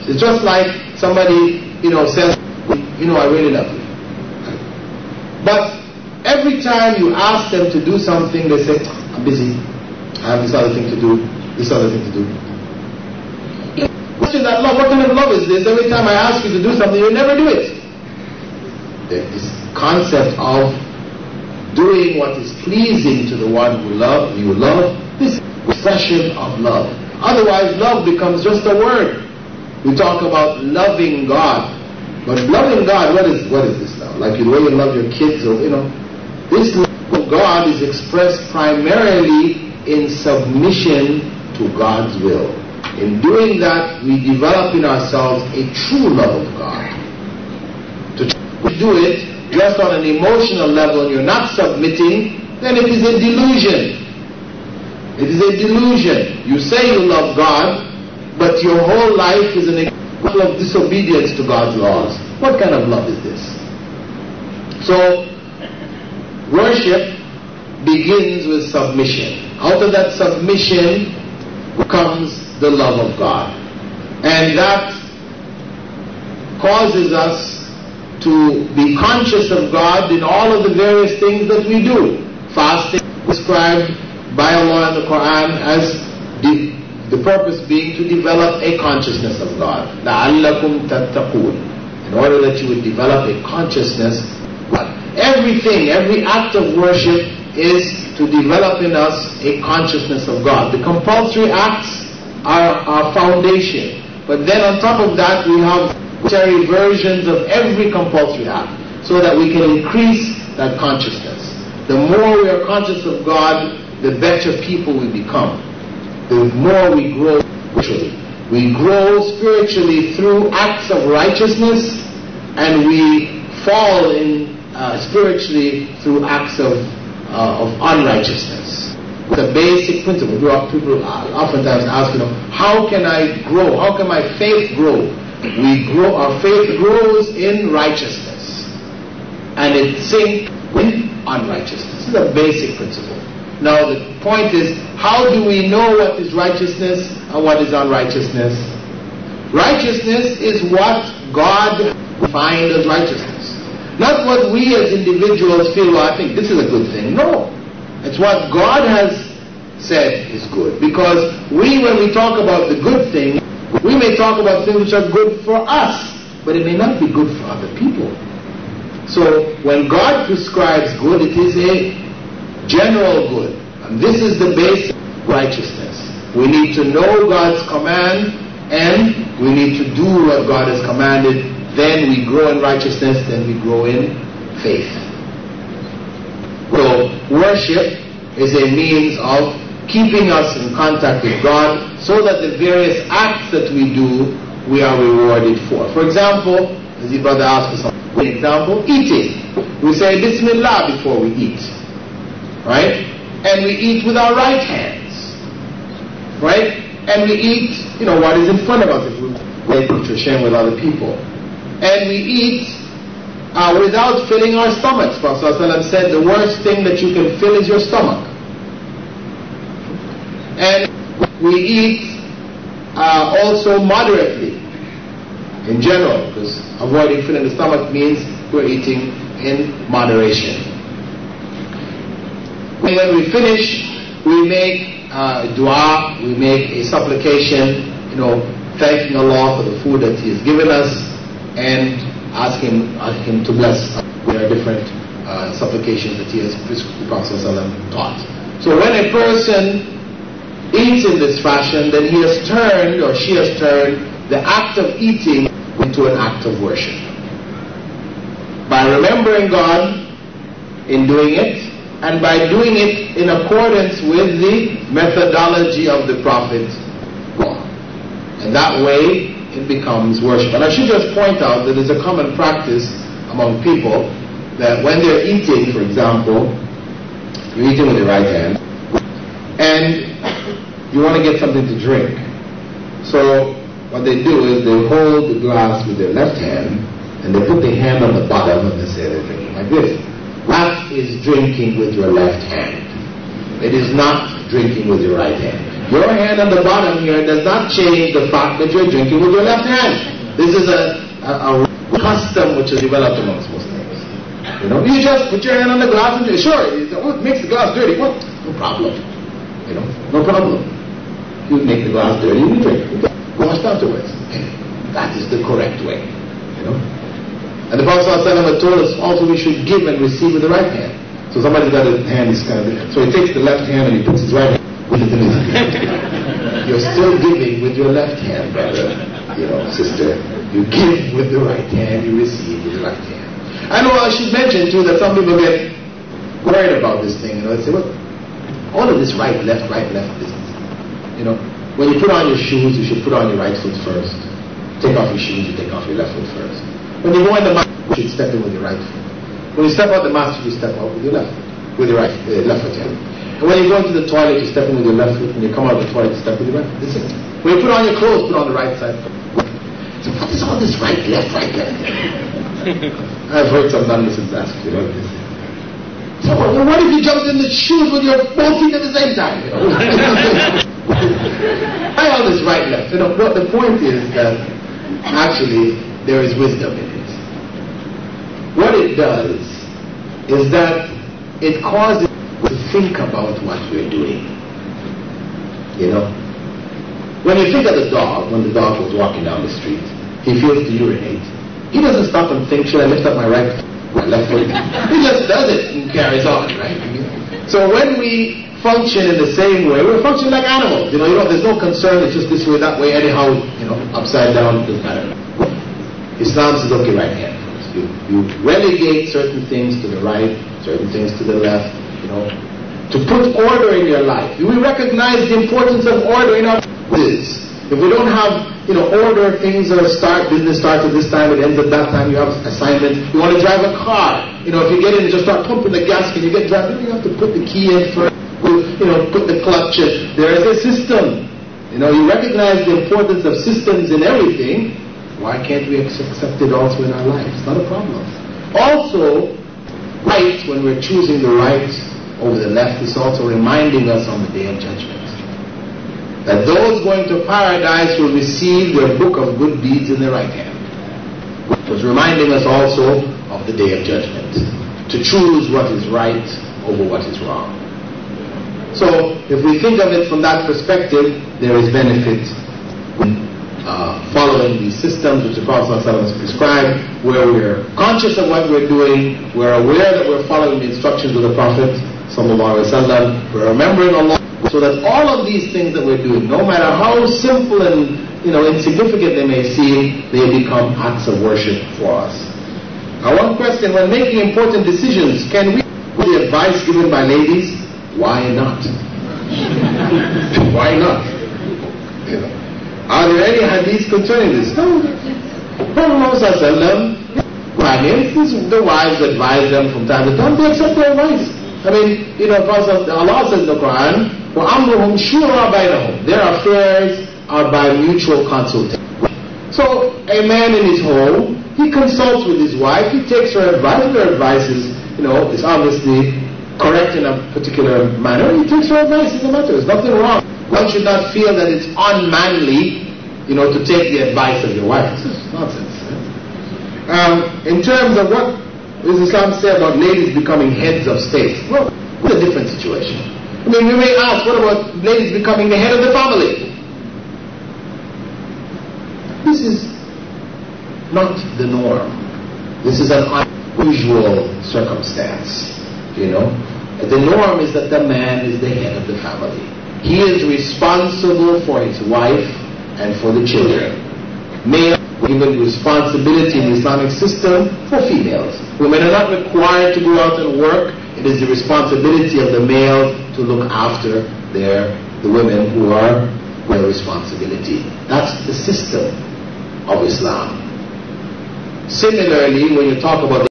It's just like somebody, says, I really love you. But every time you ask them to do something, they say, I'm busy. I have this other thing to do, this other thing to do. Question that love, what kind of love is this? Every time I ask you to do something, you never do it. This concept of doing what is pleasing to the one you love, this expression of love. Otherwise, love becomes just a word. We talk about loving God. But loving God, what is this now? Like the way you love your kids, or this love of God is expressed primarily in submission to God's will. In doing that, we develop in ourselves a true love of God. To do it just on an emotional level and you're not submitting, then it is a delusion. It is a delusion. You say you love God, but your whole life is an example of disobedience to God's laws. What kind of love is this? So, worship begins with submission. Out of that submission comes the love of God. And that causes us to be conscious of God in all of the various things that we do. Fasting described by Allah in the Quran as the purpose being to develop a consciousness of God. لَعَلَّكُمْ تَتَّقُونَ. In order that you would develop a consciousness. But everything, every act of worship is to develop in us a consciousness of God. The compulsory acts are our foundation. But then on top of that we have voluntary versions of every compulsory act so that we can increase that consciousness. The more we are conscious of God, the better people we become. The more we grow spiritually. We grow spiritually through acts of righteousness, and we fall in spiritually through acts of unrighteousness. The basic principle. People oftentimes ask, how can I grow? How can my faith grow? Our faith grows in righteousness, and it sinks in unrighteousness. This is a basic principle. Now the point is, how do we know what is righteousness and what is unrighteousness? Righteousness is what God defined as righteousness. Not what we as individuals feel, I think this is a good thing. No. It's what God has said is good. Because when we talk about the good thing, we may talk about things which are good for us, but it may not be good for other people. So when God prescribes good, it is a general good. And this is the basic righteousness. We need to know God's command, and we need to do what God has commanded. Then we grow in righteousness, then we grow in faith. So worship is a means of keeping us in contact with God, so that the various acts that we do, we are rewarded for. For example, as the brother asked for some example, eating. We say Bismillah before we eat. Right? And we eat with our right hands. Right? And we eat, what is in front of us, if we're sharing with other people. And we eat without filling our stomachs. Prophet ﷺ said the worst thing that you can fill is your stomach. And we eat also moderately, in general, because avoiding filling the stomach means we're eating in moderation. When we finish, we make dua, we make a supplication, thanking Allah for the food that He has given us, and asking Him to bless us. There are different supplications that the Prophet ﷺ taught. So when a person eats in this fashion, then he has turned, or she has turned, the act of eating into an act of worship. By remembering God in doing it, and by doing it in accordance with the methodology of the Prophet. And that way, it becomes worship. And I should just point out that there's a common practice among people that when they're eating, for example, you're eating with your right hand, and you want to get something to drink. So what they do is they hold the glass with their left hand, and they put their hand on the bottom, and they say they're drinking like this. That is drinking with your left hand. It is not drinking with your right hand. Your hand on the bottom here does not change the fact that you're drinking with your left hand. This is a custom which is developed amongst Muslims. You know, you just put your hand on the glass and sure, it makes the glass dirty. What? No problem. You know, no problem. You make the glass dirty, you drink. Wash afterwards. That is the correct way. You know. And the Prophet ﷺ told us also we should give and receive with the right hand. So somebody's got his hand is kind of so he takes the left hand and he puts his right hand with it in his hand. You're still giving with your left hand, brother. You know, sister. You give with the right hand, you receive with the right hand. I know I should mention too that some people get worried about this thing. You know, they say, well, all of this right, left business. You know, when you put on your shoes, you should put on your right foot first. Take off your shoes, you take off your left foot first. When you go in the masjid, you should step in with your right foot. When you step out the masjid, you step out with your left foot, with your left foot. Yeah. And when you go into the toilet, you step in with your left foot. When you come out of the toilet, you step with your right foot. This is it. When you put on your clothes, put on the right side. So what is all this right, left? I've heard some non-Muslims ask, you know, this. So what if you jumped in the shoes with your both feet at the same time? You know? Why all this right, left? You know, but the point is that actually there is wisdom in it. What it does is that it causes you to think about what you're doing. You know? When you think of the dog, when the dog was walking down the street, he feels to urinate. He doesn't stop and think, should I lift up my left foot? He just does it and carries on, right? So when we function in the same way, we're functioning like animals. You know, there's no concern, it's just this way, that way, anyhow, you know, upside down, doesn't matter. Islam says, okay, right hand first. You relegate certain things to the right, certain things to the left, you know, to put order in your life. We recognize the importance of order in our business. If we don't have, you know, order, things business starts at this time, it ends at that time, you have assignment. You want to drive a car, you know, if you get in and just start pumping the gas, can you get driving? You have to put the key in first, you know, put the clutch in. There is a system. You know, you recognize the importance of systems in everything. Why can't we accept it also in our life? It's not a problem. Also, right, when we're choosing the right over the left, is also reminding us on the Day of Judgment that those going to paradise will receive their book of good deeds in their right hand. It was reminding us also of the Day of Judgment, to choose what is right over what is wrong. So, if we think of it from that perspective, there is benefit in following these systems which the Prophet ﷺ has prescribed, where we're conscious of what we're doing, we're aware that we're following the instructions of the Prophet ﷺ, we're remembering Allah, so that all of these things that we're doing, no matter how simple and, you know, insignificant they may seem, they become acts of worship for us. Now, one question: when making important decisions, can we the advice given by ladies? Why not? Why not? You know. Are there any hadiths concerning this? No. Prophet ﷺ, the wives advise them from time to time, they accept their advice. I mean, you know, Allah says in the Quran, وَأَمْرُهُمْ شُورَى بَيْنَهُمْ. Their affairs are by mutual consultation. So, a man in his home, he consults with his wife, he takes her advice, her advice is, you know, is obviously correct in a particular manner, he takes her advice in the matter. There's nothing wrong. One should not feel that it's unmanly, you know, to take the advice of your wife. This is nonsense. In terms of what does Islam say about ladies becoming heads of state? Well, it's a different situation. I mean, we may ask, what about ladies becoming the head of the family? This is not the norm. This is an unusual circumstance, you know. The norm is that the man is the head of the family. He is responsible for his wife and for the children. Male given responsibility in the Islamic system for females. Women are not required to go out and work. It is the responsibility of the male to look after the women who are their responsibility. That's the system of Islam. Similarly, when you talk about